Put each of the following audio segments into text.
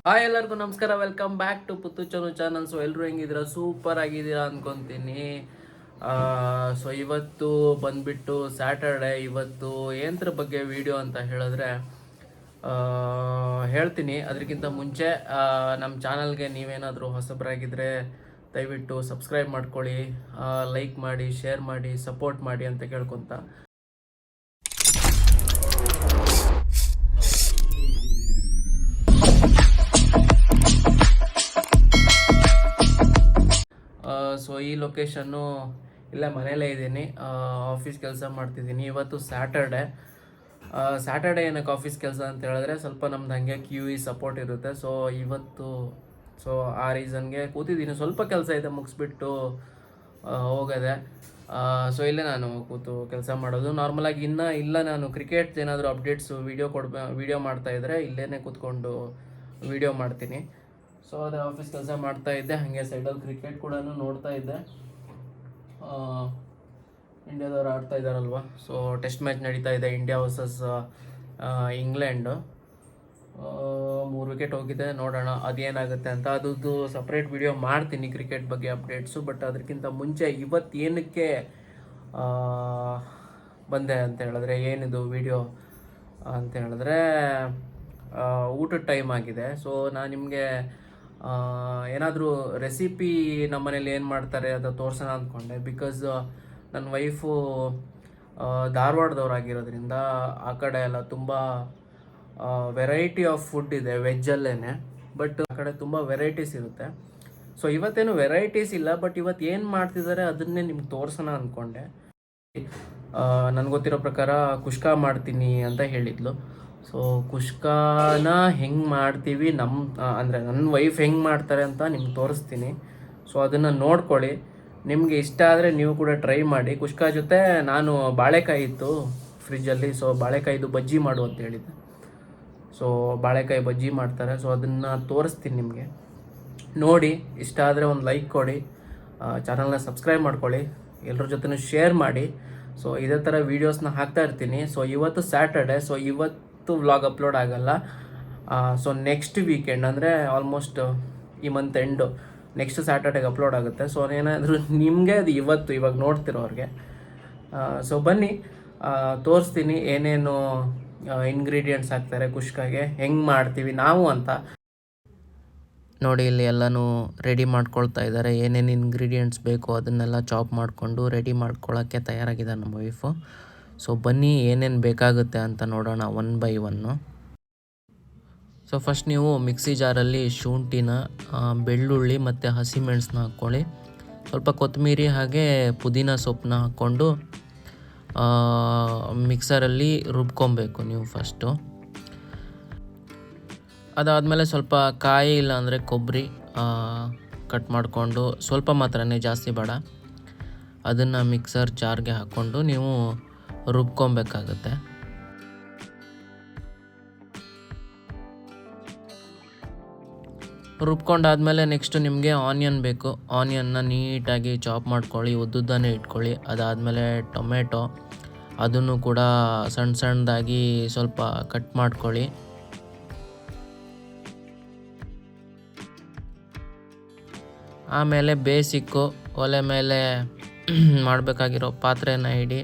Hi ಎಲ್ಲರಿಗೂ ನಮಸ್ಕಾರ, welcome back to Puttu Chanu channel. So ಎಲ್ಲರೂ ಹೆಂಗಿದ್ದೀರಾ? ಸೂಪರ್ ಆಗಿದ್ದೀರಾ ಅನ್ಕೊಂತೀನಿ. ಸೊ ಇವತ್ತು ಬಂದ್ಬಿಟ್ಟು ಸ್ಯಾಟರ್ಡೆ. ಇವತ್ತು ಏನರ ಬಗ್ಗೆ ವಿಡಿಯೋ ಅಂತ ಹೇಳಿದ್ರೆ ಹೇಳ್ತೀನಿ. ಅದಕ್ಕಿಂತ ಮುಂಚೆ ನಮ್ಮ ಚಾನಲ್ಗೆ ನೀವೇನಾದರೂ ಹೊಸಬರಾಗಿದ್ದರೆ ದಯವಿಟ್ಟು ಸಬ್ಸ್ಕ್ರೈಬ್ ಮಾಡ್ಕೊಳ್ಳಿ, ಲೈಕ್ ಮಾಡಿ, ಶೇರ್ ಮಾಡಿ, ಸಪೋರ್ಟ್ ಮಾಡಿ ಅಂತ ಕೇಳ್ಕೊತ. ಸೊ ಈ ಲೊಕೇಶನ್ನು ಇಲ್ಲೇ ಮನೇಲೇ ಇದ್ದೀನಿ, ಆಫೀಸ್ ಕೆಲಸ ಮಾಡ್ತಿದ್ದೀನಿ. ಇವತ್ತು ಸ್ಯಾಟರ್ಡೆ ಏನಕ್ಕೆ ಆಫೀಸ್ ಕೆಲಸ ಅಂತ ಹೇಳಿದ್ರೆ ಸ್ವಲ್ಪ ನಮ್ದು ಹಾಗೆ QE ಸಪೋರ್ಟ್ ಇರುತ್ತೆ. ಸೊ ಇವತ್ತು ಆ ರೀಸನ್ಗೆ ಕೂತಿದ್ದೀನಿ. ಸ್ವಲ್ಪ ಕೆಲಸ ಇದೆ, ಮುಗಿಸ್ಬಿಟ್ಟು ಹೋಗದೆ. ಸೊ ಇಲ್ಲೇ ನಾನು ಕೂತು ಕೆಲಸ ಮಾಡೋದು ನಾರ್ಮಲಾಗಿ. ಇಲ್ಲ ನಾನು ಕ್ರಿಕೆಟ್ ಏನಾದರೂ ಅಪ್ಡೇಟ್ಸು ವಿಡಿಯೋ ಮಾಡ್ತಾಯಿದ್ರೆ ಇಲ್ಲೇ ಕೂತ್ಕೊಂಡು ವಿಡಿಯೋ ಮಾಡ್ತೀನಿ. ಸೊ ಅದೇ ಆಫೀಸ್ ಕೆಲಸ ಮಾಡ್ತಾ ಇದ್ದೆ, ಹಾಗೆ ಸೈಡಲ್ಲಿ ಕ್ರಿಕೆಟ್ ಕೂಡ ನೋಡ್ತಾ ಇದ್ದೆ. ಇಂಡಿಯಾದವ್ರು ಆಡ್ತಾ ಇದ್ದಾರಲ್ವ. ಸೊ ಟೆಸ್ಟ್ ಮ್ಯಾಚ್ ನಡೀತಾ ಇದೆ, ಇಂಡಿಯಾ ವರ್ಸಸ್ ಇಂಗ್ಲೆಂಡ್. 3 ವಿಕೆಟ್ ಹೋಗಿದೆ, ನೋಡೋಣ ಅದೇನಾಗುತ್ತೆ ಅಂತ. ಅದ್ರದ್ದು ಸಪ್ರೇಟ್ ವಿಡಿಯೋ ಮಾಡ್ತೀನಿ ಕ್ರಿಕೆಟ್ ಬಗ್ಗೆ ಅಪ್ಡೇಟ್ಸು. ಬಟ್ ಅದಕ್ಕಿಂತ ಮುಂಚೆ ಇವತ್ತು ಏನಕ್ಕೆ ಬಂದೆ ಅಂತ ಹೇಳಿದ್ರೆ, ಏನಿದು ವಿಡಿಯೋ ಅಂತ ಹೇಳಿದ್ರೆ ಊಟದ ಟೈಮ್ ಆಗಿದೆ. ಸೊ ನಾನು ನಿಮಗೆ ಏನಾದರೂ ರೆಸಿಪಿ ನಮ್ಮನೇಲಿ ಏನು ಮಾಡ್ತಾರೆ ಅದು ತೋರ್ಸೋಣ ಅಂದ್ಕೊಂಡೆ. ಬಿಕಾಸ್ ನನ್ನ ವೈಫು ಧಾರವಾಡದವ್ರಾಗಿರೋದ್ರಿಂದ ಆ ಕಡೆ ಎಲ್ಲ ತುಂಬ ವೆರೈಟಿ ಆಫ್ ಫುಡ್ ಇದೆ ವೆಜ್ಜಲ್ಲೇ. ಬಟ್ ಆ ಕಡೆ ತುಂಬ ವೆರೈಟೀಸ್ ಇರುತ್ತೆ. ಸೊ ಇವತ್ತೇನು ವೆರೈಟೀಸ್ ಇಲ್ಲ, ಬಟ್ ಇವತ್ತು ಏನು ಮಾಡ್ತಿದ್ದಾರೆ ಅದನ್ನೇ ನಿಮ್ಗೆ ತೋರ್ಸೋಣ ಅಂದ್ಕೊಂಡೆ. ನನಗೆ ಗೊತ್ತಿರೋ ಪ್ರಕಾರ ಕುಷ್ಕಾ ಮಾಡ್ತೀನಿ ಅಂತ ಹೇಳಿದ್ಲು. ಸೊ ಕುಷ್ಕಾನ ಹೆಂಗೆ ಮಾಡ್ತೀವಿ ಅಂದರೆ ನನ್ನ ವೈಫ್ ಹೆಂಗೆ ಮಾಡ್ತಾರೆ ಅಂತ ನಿಮ್ಗೆ ತೋರಿಸ್ತೀನಿ. ಸೊ ಅದನ್ನು ನೋಡ್ಕೊಳ್ಳಿ, ನಿಮಗೆ ಇಷ್ಟ ಆದರೆ ನೀವು ಕೂಡ ಟ್ರೈ ಮಾಡಿ. ಕುಷ್ಕಾ ಜೊತೆ ನಾನು ಬಾಳೆಕಾಯಿ ಇತ್ತು ಫ್ರಿಜ್ಜಲ್ಲಿ, ಸೊ ಬಾಳೆಕಾಯಿದು ಬಜ್ಜಿ ಮಾಡು ಅಂತ ಹೇಳಿದ್ದೆ. ಸೊ ಬಾಳೆಕಾಯಿ ಬಜ್ಜಿ ಮಾಡ್ತಾರೆ. ಸೊ ಅದನ್ನು ತೋರಿಸ್ತೀನಿ ನಿಮಗೆ. ನೋಡಿ, ಇಷ್ಟ ಆದರೆ ಒಂದು ಲೈಕ್ ಕೊಡಿ, ಚಾನಲ್ನ ಸಬ್ಸ್ಕ್ರೈಬ್ ಮಾಡ್ಕೊಳ್ಳಿ, ಎಲ್ಲರ ಜೊತೆ ಶೇರ್ ಮಾಡಿ. ಸೊ ಇದೇ ಥರ ವೀಡಿಯೋಸ್ನ ಹಾಕ್ತಾ ಇರ್ತೀನಿ. ಸೊ ಇವತ್ತು ಸ್ಯಾಟರ್ಡೆ, ಸೊ ಇವತ್ತು ವ್ಲಾಗ್ ಅಪ್ಲೋಡ್ ಆಗಲ್ಲ. ಸೊ ನೆಕ್ಸ್ಟ್ ವೀಕೆಂಡ್ ಅಂದರೆ ಆಲ್ಮೋಸ್ಟ್ ಈ ಮಂತ್ ಎಂಡು, ನೆಕ್ಸ್ಟ್ ಸ್ಯಾಟರ್ಡೆಗೆ ಅಪ್ಲೋಡ್ ಆಗುತ್ತೆ. ಸೊ ಏನಾದರೂ ನಿಮಗೆ ಅದು ಇವಾಗ ನೋಡ್ತಿರೋರಿಗೆ. ಸೊ ಬನ್ನಿ ತೋರಿಸ್ತೀನಿ ಏನೇನು ಇಂಗ್ರೀಡಿಯೆಂಟ್ಸ್ ಹಾಕ್ತಾರೆ ಕುಷ್ಕಾಗೆ, ಹೆಂಗೆ ಮಾಡ್ತೀವಿ ನಾವು ಅಂತ. ನೋಡಿ, ಇಲ್ಲಿ ಎಲ್ಲನೂ ರೆಡಿ ಮಾಡ್ಕೊಳ್ತಾ ಇದ್ದಾರೆ. ಏನೇನು ಇಂಗ್ರೀಡಿಯೆಂಟ್ಸ್ ಬೇಕು ಅದನ್ನೆಲ್ಲ ಚಾಪ್ ಮಾಡಿಕೊಂಡು ರೆಡಿ ಮಾಡ್ಕೊಳ್ಳೋಕ್ಕೆ ತಯಾರಾಗಿದೆ ನಮ್ಮ ವೈಫು. ಸೊ ಬನ್ನಿ ಏನೇನು ಬೇಕಾಗುತ್ತೆ ಅಂತ ನೋಡೋಣ 1 by 1. ಸೊ ಫಸ್ಟ್ ನೀವು ಮಿಕ್ಸಿ ಜಾರಲ್ಲಿ ಶುಂಠಿನ, ಬೆಳ್ಳುಳ್ಳಿ ಮತ್ತು ಹಸಿಮೆಣಸನ್ನ ಹಾಕ್ಕೊಳ್ಳಿ. ಸ್ವಲ್ಪ ಕೊತ್ತಂಬರಿ ಹಾಗೆ ಪುದೀನ ಸೊಪ್ಪನ್ನ ಹಾಕ್ಕೊಂಡು ಮಿಕ್ಸರಲ್ಲಿ ರುಬ್ಕೊಬೇಕು ನೀವು ಫಸ್ಟು. ಅದಾದಮೇಲೆ ಸ್ವಲ್ಪ ಕಾಯಿ ಇಲ್ಲ ಅಂದರೆ ಕೊಬ್ಬರಿ ಕಟ್ ಮಾಡಿಕೊಂಡು, ಸ್ವಲ್ಪ ಮಾತ್ರನೇ, ಜಾಸ್ತಿ ಬೇಡ, ಅದನ್ನು ಮಿಕ್ಸರ್ ಜಾರ್ಗೆ ಹಾಕ್ಕೊಂಡು ನೀವು ರುಬ್ಕೊಬೇಕಾಗತ್ತೆ. ರುಬ್ಕೊಂಡಾದಮೇಲೆ ನೆಕ್ಸ್ಟು ನಿಮಗೆ ಆನಿಯನ್ ಬೇಕು. ಆನಿಯನ್ನ ನೀಟಾಗಿ ಚಾಪ್ ಮಾಡ್ಕೊಳ್ಳಿ, ಉದ್ದುದ್ದನೇ ಇಟ್ಕೊಳ್ಳಿ. ಅದಾದಮೇಲೆ ಟೊಮೆಟೊ, ಅದನ್ನು ಕೂಡ ಸಣ್ಣದಾಗಿ ಸ್ವಲ್ಪ ಕಟ್ ಮಾಡ್ಕೊಳ್ಳಿ. ಆಮೇಲೆ ಬೇಸಿಕ್ಕು, ಒಲೆ ಮೇಲೆ ಮಾಡಬೇಕಾಗಿರೋ ಪಾತ್ರೆನ ಇಡಿ.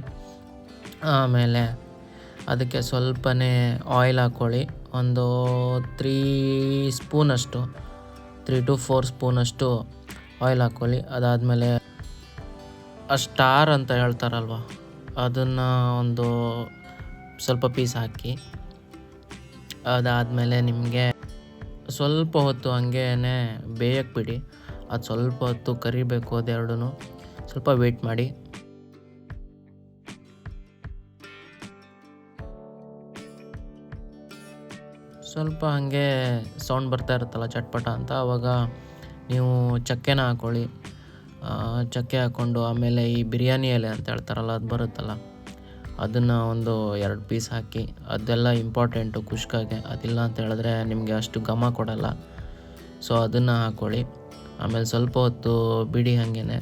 ಆಮೇಲೆ ಅದಕ್ಕೆ ಸ್ವಲ್ಪನೇ ಆಯಿಲ್ ಹಾಕ್ಕೊಳ್ಳಿ, ಒಂದು 3 ಸ್ಪೂನಷ್ಟು, 3 to 4 ಸ್ಪೂನಷ್ಟು ಆಯಿಲ್ ಹಾಕ್ಕೊಳ್ಳಿ. ಅದಾದಮೇಲೆ ಸ್ಟಾರ್ ಅಂತ ಹೇಳ್ತಾರಲ್ವ, ಅದನ್ನು ಒಂದು ಸ್ವಲ್ಪ ಪೀಸ್ ಹಾಕಿ. ಅದಾದಮೇಲೆ ನಿಮಗೆ ಸ್ವಲ್ಪ ಹೊತ್ತು ಹಂಗೇ ಬೇಯಕ್ಕೆ ಬಿಡಿ. ಅದು ಸ್ವಲ್ಪ ಹೊತ್ತು ಕರಿಬೇಕು, ಅದೆರಡೂ ಸ್ವಲ್ಪ ವೇಟ್ ಮಾಡಿ. ಸ್ವಲ್ಪ ಹಾಗೆ ಸೌಂಡ್ ಬರ್ತಾ ಇರುತ್ತಲ್ಲ ಚಟ್ಪಟ ಅಂತ, ಆವಾಗ ನೀವು ಚಕ್ಕೆನ ಹಾಕ್ಕೊಳ್ಳಿ. ಚಕ್ಕೆ ಹಾಕ್ಕೊಂಡು ಆಮೇಲೆ ಈ ಬಿರಿಯಾನಿ ಎಲೆ ಅಂತ ಹೇಳ್ತಾರಲ್ಲ, ಅದು ಬರುತ್ತಲ್ಲ, ಅದನ್ನು ಒಂದು 2 ಪೀಸ್ ಹಾಕಿ. ಅದೆಲ್ಲ ಇಂಪಾರ್ಟೆಂಟು ಕುಷ್ಕಾಗೆ. ಅದಿಲ್ಲ ಅಂತ ಹೇಳಿದ್ರೆ ನಿಮಗೆ ಅಷ್ಟು ಘಮ ಕೊಡಲ್ಲ. ಸೊ ಅದನ್ನು ಹಾಕ್ಕೊಳ್ಳಿ. ಆಮೇಲೆ ಸ್ವಲ್ಪ ಹೊತ್ತು ಬಿಡಿ ಹಾಗೇ.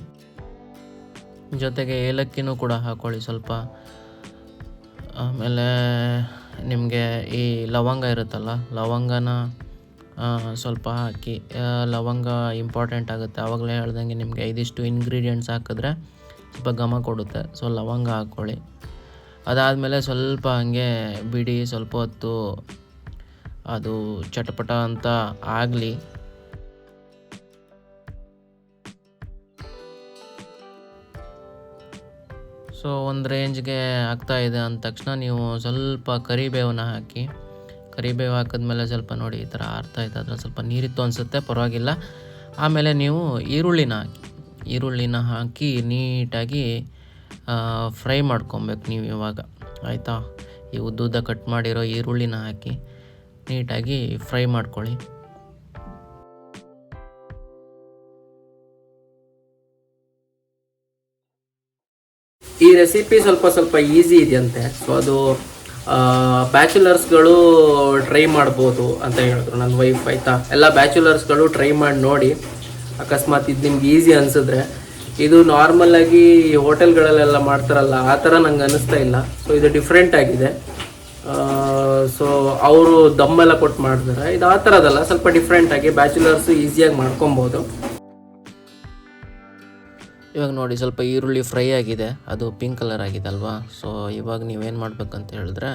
ಜೊತೆಗೆ ಏಲಕ್ಕಿನೂ ಕೂಡ ಹಾಕ್ಕೊಳ್ಳಿ ಸ್ವಲ್ಪ. ಆಮೇಲೆ ನಿಮಗೆ ಈ ಲವಂಗ ಇರುತ್ತಲ್ಲ, ಲವಂಗನ ಸ್ವಲ್ಪ ಹಾಕಿ, ಲವಂಗ ಇಂಪಾರ್ಟೆಂಟ್ ಆಗುತ್ತೆ. ಆವಾಗಲೇ ಹೇಳ್ದಂಗೆ ನಿಮಗೆ ಇದಿಷ್ಟು ಇಂಗ್ರೀಡಿಯೆಂಟ್ಸ್ ಹಾಕಿದ್ರೆ ಸ್ವಲ್ಪ ಘಮ ಕೊಡುತ್ತೆ. ಸೊ ಲವಂಗ ಹಾಕ್ಕೊಳ್ಳಿ. ಅದಾದಮೇಲೆ ಸ್ವಲ್ಪ ಹಾಗೆ ಬಿಡಿ, ಸ್ವಲ್ಪ ಹೊತ್ತು ಅದು ಚಟಪಟ ಅಂತ ಆಗಲಿ. ಸೊ ಒಂದು ರೇಂಜ್ಗೆ ಆಗ್ತಾಯಿದೆ ಅಂದ ತಕ್ಷಣ ನೀವು ಸ್ವಲ್ಪ ಕರಿಬೇವನ್ನ ಹಾಕಿ. ಕರಿಬೇವು ಹಾಕಿದ್ಮೇಲೆ ಸ್ವಲ್ಪ ನೋಡಿ ಈ ಥರ ಆರ್ತಾಯಿದೆ, ಅದರ ಸ್ವಲ್ಪ ನೀರಿತ್ತು ಅನಿಸುತ್ತೆ, ಪರವಾಗಿಲ್ಲ. ಆಮೇಲೆ ನೀವು ಈರುಳ್ಳಿನ ಹಾಕಿ ನೀಟಾಗಿ ಫ್ರೈ ಮಾಡ್ಕೊಬೇಕು ನೀವು ಇವಾಗ, ಆಯಿತಾ. ಈ ಉದ್ದುದ್ದ ಕಟ್ ಮಾಡಿರೋ ಈರುಳ್ಳಿನ ಹಾಕಿ ನೀಟಾಗಿ ಫ್ರೈ ಮಾಡ್ಕೊಳ್ಳಿ. ಈ ರೆಸಿಪಿ ಸ್ವಲ್ಪ ಈಸಿ ಇದೆಯಂತೆ. ಸೊ ಅದು ಬ್ಯಾಚುಲರ್ಸ್ಗಳು ಟ್ರೈ ಮಾಡ್ಬೋದು ಅಂತ ಹೇಳಿದ್ರು ನನ್ನ ವೈಫ್, ಆಯಿತಾ. ಎಲ್ಲ ಬ್ಯಾಚುಲರ್ಸ್ಗಳು ಟ್ರೈ ಮಾಡಿ ನೋಡಿ. ಅಕಸ್ಮಾತ್ ಇದು ನಿಮ್ಗೆ ಈಸಿ ಅನಿಸಿದ್ರೆ, ಇದು ನಾರ್ಮಲಾಗಿ ಹೋಟೆಲ್ಗಳಲ್ಲೆಲ್ಲ ಮಾಡ್ತಾರಲ್ಲ ಆ ಥರ ನಂಗೆ ಅನ್ನಿಸ್ತಾ ಇಲ್ಲ. ಸೊ ಇದು ಡಿಫ್ರೆಂಟ್ ಆಗಿದೆ. ಸೊ ಅವರು ದಮ್ಮೆಲ್ಲ ಕೊಟ್ಟು ಮಾಡ್ತಾರೆ, ಇದು ಆ ಥರದಲ್ಲ, ಸ್ವಲ್ಪ ಡಿಫ್ರೆಂಟಾಗಿ ಬ್ಯಾಚುಲರ್ಸು ಈಸಿಯಾಗಿ ಮಾಡ್ಕೊಬೋದು. ಇವಾಗ ನೋಡಿ ಸ್ವಲ್ಪ ಈರುಳ್ಳಿ ಫ್ರೈ ಆಗಿದೆ, ಅದು ಪಿಂಕ್ ಕಲರ್ ಆಗಿದೆ ಅಲ್ವಾ. ಸೊ ಇವಾಗ ನೀವೇನು ಮಾಡ್ಬೇಕಂತ ಹೇಳಿದ್ರೆ,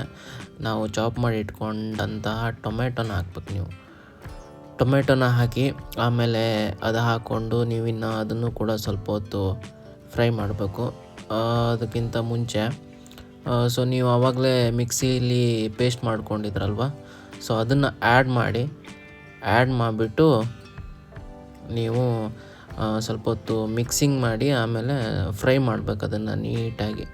ನಾವು ಚಾಪ್ ಮಾಡಿ ಇಟ್ಕೊಂಡಂತಹ ಟೊಮೆಟೊನ ಹಾಕ್ಬೇಕು. ನೀವು ಟೊಮೆಟೊನ ಹಾಕಿ ಆಮೇಲೆ ಅದು ಹಾಕ್ಕೊಂಡು ನೀವಿನ್ನು ಅದನ್ನು ಕೂಡ ಸ್ವಲ್ಪ ಹೊತ್ತು ಫ್ರೈ ಮಾಡಬೇಕು. ಅದಕ್ಕಿಂತ ಮುಂಚೆ ಸೊ ನೀವು ಆವಾಗಲೇ ಮಿಕ್ಸಿಲಿ ಪೇಸ್ಟ್ ಮಾಡ್ಕೊಂಡಿದ್ರಲ್ವ, ಸೊ ಅದನ್ನು ಆ್ಯಡ್ ಮಾಡಿಬಿಟ್ಟು ನೀವು ಸ್ವಲ್ಪ ಹೊತ್ತು ಮಿಕ್ಸಿಂಗ್ ಮಾಡಿ ಆಮೇಲೆ ಫ್ರೈ ಮಾಡಬೇಕು ಅದನ್ನು ನೀಟಾಗಿ.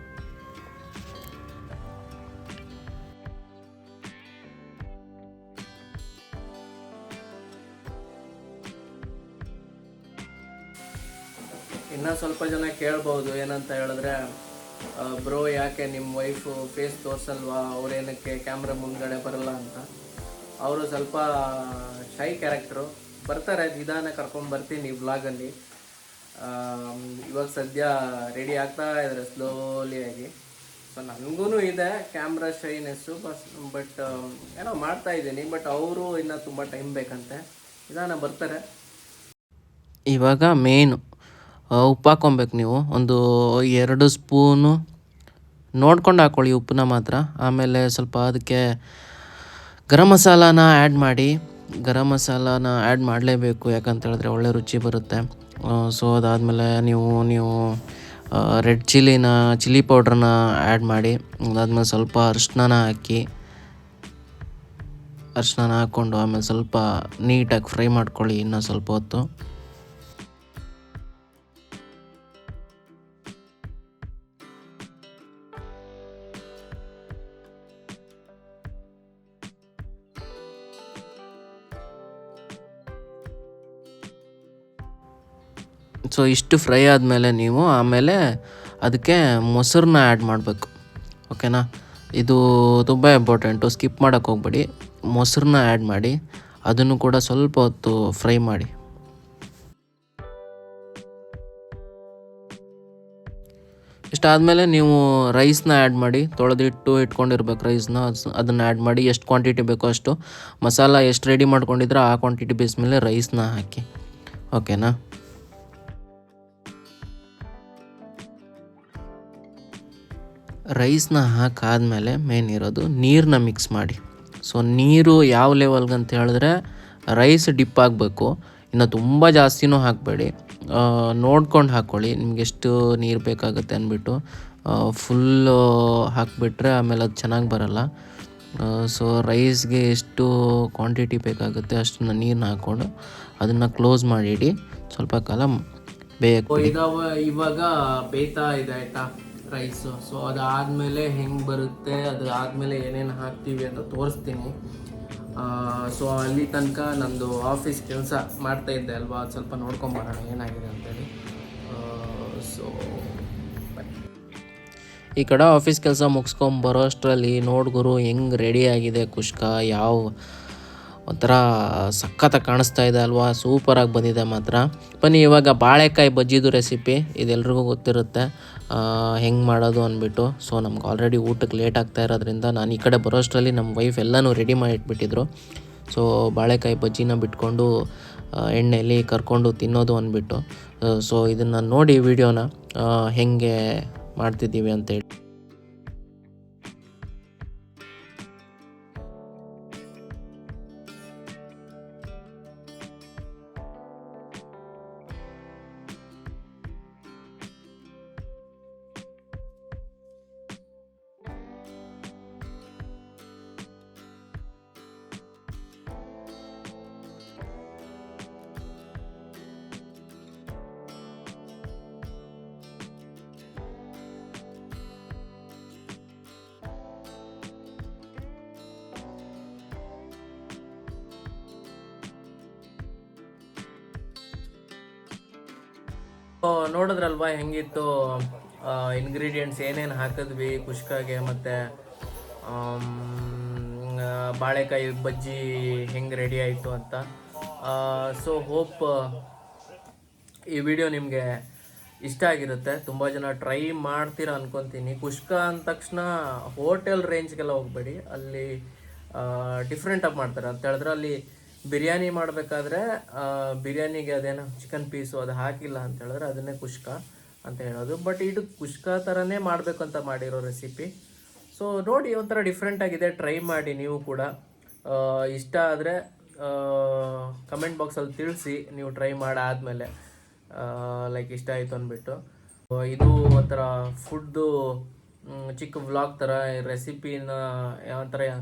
ಇನ್ನು ಸ್ವಲ್ಪ ಜನ ಕೇಳ್ಬೋದು, ಏನಂತ ಹೇಳಿದ್ರೆ, ಬ್ರೋ ಯಾಕೆ ನಿಮ್ಮ ವೈಫು ಫೇಸ್ ತೋರಿಸಲ್ವಾ, ಅವ್ರೇನಕ್ಕೆ ಕ್ಯಾಮ್ರಾ ಮುಂದ್ಗಡೆ ಬರಲ್ಲ ಅಂತ. ಅವರು ಸ್ವಲ್ಪ ಶೈ ಕ್ಯಾರೆಕ್ಟ್ರು, ಬರ್ತಾರೆ, ನಿಧಾನ ಕರ್ಕೊಂಡು ಬರ್ತೀನಿ ವ್ಲಾಗಲ್ಲಿ. ಇವಾಗ ಸದ್ಯ ರೆಡಿ ಆಗ್ತಾ ಇದ್ದಾರೆ ಸ್ಲೋಲಿಯಾಗಿ. ಸೊ ನನಗೂ ಇದೆ ಕ್ಯಾಮ್ರಾ ಶೈನೆಸ್ಸು, ಬಟ್ ಏನೋ ಮಾಡ್ತಾ ಇದ್ದೀನಿ. ಬಟ್ ಅವರು ಇನ್ನೂ ತುಂಬ ಟೈಮ್ ಬೇಕಂತೆ, ನಿಧಾನ ಬರ್ತಾರೆ. ಇವಾಗ ಮೇನು ಉಪ್ಪು ಹಾಕ್ಕೊಬೇಕು. ನೀವು ಒಂದು 2 ಸ್ಪೂನು ನೋಡ್ಕೊಂಡು ಹಾಕ್ಕೊಳ್ಳಿ ಉಪ್ಪನ್ನ ಮಾತ್ರ. ಆಮೇಲೆ ಸ್ವಲ್ಪ ಅದಕ್ಕೆ ಗರಂ ಮಸಾಲಾನ ಆ್ಯಡ್ ಮಾಡಿ. ಗರಂ ಮಸಾಲಾನ ಆ್ಯಡ್ ಮಾಡಲೇಬೇಕು, ಯಾಕಂತ ಹೇಳಿದ್ರೆ ಒಳ್ಳೆ ರುಚಿ ಬರುತ್ತೆ. ಸೊ ಅದಾದಮೇಲೆ ನೀವು ರೆಡ್ ಚಿಲ್ಲಿ ಪೌಡ್ರನ್ನ ಆ್ಯಡ್ ಮಾಡಿ. ಅದಾದಮೇಲೆ ಸ್ವಲ್ಪ ಅರಿಶಿನ ಹಾಕ್ಕೊಂಡು ಆಮೇಲೆ ಸ್ವಲ್ಪ ನೀಟಾಗಿ ಫ್ರೈ ಮಾಡ್ಕೊಳ್ಳಿ ಇನ್ನೂ ಸ್ವಲ್ಪ ಹೊತ್ತು. ಸೊ ಇಷ್ಟು ಫ್ರೈ ಆದಮೇಲೆ ನೀವು ಆಮೇಲೆ ಅದಕ್ಕೆ ಮೊಸರನ್ನ ಆ್ಯಡ್ ಮಾಡಬೇಕು, ಓಕೆನಾ. ಇದು ತುಂಬ ಇಂಪಾರ್ಟೆಂಟು, ಸ್ಕಿಪ್ ಮಾಡೋಕ್ಕೆ ಹೋಗ್ಬೇಡಿ. ಮೊಸರನ್ನ ಆ್ಯಡ್ ಮಾಡಿ ಅದನ್ನು ಕೂಡ ಸ್ವಲ್ಪ ಹೊತ್ತು ಫ್ರೈ ಮಾಡಿ. ಇಷ್ಟಾದಮೇಲೆ ನೀವು ರೈಸ್ನ ಆ್ಯಡ್ ಮಾಡಿ, ಇಟ್ಕೊಂಡಿರ್ಬೇಕು ರೈಸ್ನ, ಅದನ್ನು ಆ್ಯಡ್ ಮಾಡಿ. ಎಷ್ಟು ಕ್ವಾಂಟಿಟಿ ಬೇಕೋ ಅಷ್ಟು, ಮಸಾಲ ಎಷ್ಟು ರೆಡಿ ಮಾಡ್ಕೊಂಡಿದ್ರೆ ಆ ಕ್ವಾಂಟಿಟಿ ಬೇಸ್ ಮೇಲೆ ರೈಸ್ನ ಹಾಕಿ, ಓಕೆನಾ. ರೈಸ್ನ ಹಾಕಾದ್ಮೇಲೆ ಮೇನ್ ಇರೋದು ನೀರನ್ನ ಮಿಕ್ಸ್ ಮಾಡಿ. ಸೊ ನೀರು ಯಾವ ಲೆವೆಲ್ಗೆ ಅಂತ ಹೇಳಿದ್ರೆ, ರೈಸ್ ಡಿಪ್ ಆಗಬೇಕು, ಇನ್ನು ತುಂಬ ಜಾಸ್ತಿನೂ ಹಾಕಬೇಡಿ, ನೋಡ್ಕೊಂಡು ಹಾಕ್ಕೊಳ್ಳಿ ನಿಮ್ಗೆ ಎಷ್ಟು ನೀರು ಬೇಕಾಗುತ್ತೆ ಅಂದ್ಬಿಟ್ಟು. ಫುಲ್ಲು ಹಾಕಿಬಿಟ್ರೆ ಆಮೇಲೆ ಅದು ಚೆನ್ನಾಗಿ ಬರಲ್ಲ. ಸೊ ರೈಸ್ಗೆ ಎಷ್ಟು ಕ್ವಾಂಟಿಟಿ ಬೇಕಾಗುತ್ತೆ ಅಷ್ಟನ್ನು ನೀರನ್ನ ಹಾಕ್ಕೊಂಡು ಅದನ್ನು ಕ್ಲೋಸ್ ಮಾಡಿಡಿ, ಸ್ವಲ್ಪ ಕಾಲ ಬೇಯಕ್ಕೆ. ಇವಾಗ ಬೇಯ್ತಾ ಇದೆ, ಆಯಿತಾ ರೈಸು. ಸೊ ಅದಾದಮೇಲೆ ಹೆಂಗೆ ಬರುತ್ತೆ, ಅದಾದಮೇಲೆ ಏನೇನು ಹಾಕ್ತೀವಿ ಅಂತ ತೋರಿಸ್ತೀನಿ. ಸೊ ಅಲ್ಲಿ ತನಕ ನಂದು ಆಫೀಸ್ ಕೆಲಸ ಮಾಡ್ತಾಯಿದ್ದೆ ಅಲ್ವಾ, ಅದು ಸ್ವಲ್ಪ ನೋಡ್ಕೊಂಬರೋಣ ಏನಾಗಿದೆ ಅಂತೇಳಿ. ಸೊ ಈ ಕಡೆ ಆಫೀಸ್ ಕೆಲಸ ಮುಗಿಸ್ಕೊಂಬರೋ ಅಷ್ಟರಲ್ಲಿ ನೋಡ್ಗುರು ಹೆಂಗೆ ರೆಡಿ ಆಗಿದೆ ಕುಷ್ಕ, ಯಾವ ಒಂಥರ ಸಖತ್ತಾಗಿ ಕಾಣಿಸ್ತಾ ಇದೆ ಅಲ್ವಾ, ಸೂಪರಾಗಿ ಬಂದಿದೆ ಮಾತ್ರ. ಬನ್ನಿ ಇವಾಗ ಬಾಳೆಕಾಯಿ ಬಜ್ಜಿದು ರೆಸಿಪಿ, ಇದೆಲ್ರಿಗೂ ಗೊತ್ತಿರುತ್ತೆ ಹೆಂಗೆ ಮಾಡೋದು ಅಂದ್ಬಿಟ್ಟು. ಸೊ ನಮ್ಗೆ ಆಲ್ರೆಡಿ ಊಟಕ್ಕೆ ಲೇಟ್ ಆಗ್ತಾ ಇರೋದ್ರಿಂದ ನಾನು ಈ ಕಡೆ ಬರೋಷ್ಟರಲ್ಲಿ ನಮ್ಮ ವೈಫ್ ಎಲ್ಲನೂ ರೆಡಿ ಮಾಡಿ ಇಟ್ಬಿಟ್ಟಿದ್ರು. ಸೊ ಬಾಳೆಕಾಯಿ ಬಜ್ಜಿನ ಬಿಟ್ಕೊಂಡು ಎಣ್ಣೆಯಲ್ಲಿ ಕರ್ಕೊಂಡು ತಿನ್ನೋದು ಅಂದ್ಬಿಟ್ಟು. ಸೊ ಇದನ್ನು ನೋಡಿ ವಿಡಿಯೋನ ಹೆಂಗೆ ಮಾಡ್ತಿದ್ದೀವಿ ಅಂತೇಳಿ. ನೋಡಿದ್ರಲ್ವಾ ಹೆಂಗಿತ್ತು, ಇಂಗ್ರೀಡಿಯೆಂಟ್ಸ್ ಏನೇನು ಹಾಕಿದ್ವಿ ಕುಷ್ಕಾಗೆ, ಮತ್ತು ಬಾಳೆಕಾಯಿ ಬಜ್ಜಿ ಹೆಂಗೆ ರೆಡಿ ಆಯಿತು ಅಂತ. ಸೊ ಹೋಪ್ ಈ ವಿಡಿಯೋ ನಿಮಗೆ ಇಷ್ಟ ಆಗಿರುತ್ತೆ. ತುಂಬ ಜನ ಟ್ರೈ ಮಾಡ್ತೀರಾ ಅನ್ಕೊತೀನಿ. ಕುಷ್ಕ ಅಂದ ತಕ್ಷಣ ಹೋಟೆಲ್ ರೇಂಜ್ಗೆಲ್ಲ ಹೋಗಬೇಡಿ, ಅಲ್ಲಿ ಡಿಫ್ರೆಂಟಾಗಿ ಮಾಡ್ತಾರೆ ಅಂತ ಹೇಳಿದ್ರೆ. ಅಲ್ಲಿ ಬಿರಿಯಾನಿ ಮಾಡಬೇಕಾದ್ರೆ ಬಿರಿಯಾನಿಗೆ ಅದೇನೋ ಚಿಕನ್ ಪೀಸು ಅದು ಹಾಕಿಲ್ಲ ಅಂತ ಹೇಳಿದ್ರೆ ಅದನ್ನೇ ಕುಷ್ಕ ಅಂತ ಹೇಳೋದು. ಬಟ್ ಇದು ಕುಷ್ಕ ಥರನೇ ಮಾಡಬೇಕು ಅಂತ ಮಾಡಿರೋ ರೆಸಿಪಿ. ಸೊ ನೋಡಿ, ಒಂಥರ ಡಿಫ್ರೆಂಟಾಗಿದೆ, ಟ್ರೈ ಮಾಡಿ ನೀವು ಕೂಡ. ಇಷ್ಟ ಆದರೆ ಕಮೆಂಟ್ ಬಾಕ್ಸಲ್ಲಿ ತಿಳಿಸಿ, ನೀವು ಟ್ರೈ ಮಾಡಾದಮೇಲೆ ಲೈಕ್ ಇಷ್ಟ ಆಯಿತು ಅಂದ್ಬಿಟ್ಟು. ಇದು ಒಂಥರ ಫುಡ್ದು ಚಿಕ್ಕ ವ್ಲಾಗ್ ಥರ, ರೆಸಿಪಿನ ಒಂಥರ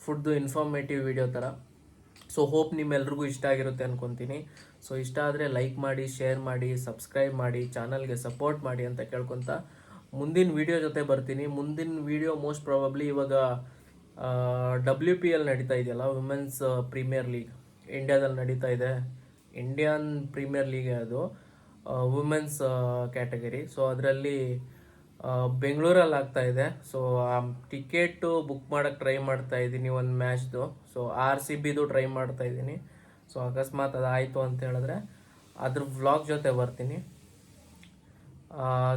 ಫುಡ್ದು ಇನ್ಫಾರ್ಮೇಟಿವ್ ವಿಡಿಯೋ ಥರ. ಸೊ ಹೋಪ್ ನಿಮ್ಮೆಲ್ರಿಗೂ ಇಷ್ಟ ಆಗಿರುತ್ತೆ ಅಂದ್ಕೊತೀನಿ. ಸೊ ಇಷ್ಟ ಆದರೆ ಲೈಕ್ ಮಾಡಿ, ಶೇರ್ ಮಾಡಿ, ಸಬ್ಸ್ಕ್ರೈಬ್ ಮಾಡಿ, ಚಾನಲ್ಗೆ ಸಪೋರ್ಟ್ ಮಾಡಿ ಅಂತ ಕೇಳ್ಕೊತ ಮುಂದಿನ ವಿಡಿಯೋ ಜೊತೆ ಬರ್ತೀನಿ. ಮುಂದಿನ ವಿಡಿಯೋ ಮೋಸ್ಟ್ ಪ್ರಾಬಬ್ಲಿ ಇವಾಗ WPL ನಡೀತಾ ಇದೆಯಲ್ಲ, ವುಮೆನ್ಸ್ ಪ್ರೀಮಿಯರ್ ಲೀಗ್ ಇಂಡಿಯಾದಲ್ಲಿ ನಡೀತಾ ಇದೆ. ಇಂಡಿಯನ್ ಪ್ರೀಮಿಯರ್ ಲೀಗ್ ಅದು ವುಮೆನ್ಸ್ ಕ್ಯಾಟಗರಿ. ಸೊ ಅದರಲ್ಲಿ ಬೆಂಗಳೂರಲ್ಲಿ ಆಗ್ತಾ ಇದೆ. ಸೊ ಆ ಟಿಕೆಟು ಬುಕ್ ಮಾಡೋಕ್ಕೆ ಟ್ರೈ ಮಾಡ್ತಾ ಇದ್ದೀನಿ ಒಂದು ಮ್ಯಾಚ್ದು. ಸೊ RCBದು ಟ್ರೈ ಮಾಡ್ತಾ ಇದ್ದೀನಿ. ಸೊ ಅಕಸ್ಮಾತ್ ಅದಾಯಿತು ಅಂತ ಹೇಳಿದ್ರೆ ಅದ್ರ ವ್ಲಾಗ್ ಜೊತೆ ಬರ್ತೀನಿ.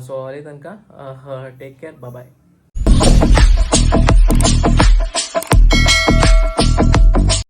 ಸೊ ಅಲ್ಲಿ ತನಕ ಟೇಕ್ ಕೇರ್, ಬಾಯ್.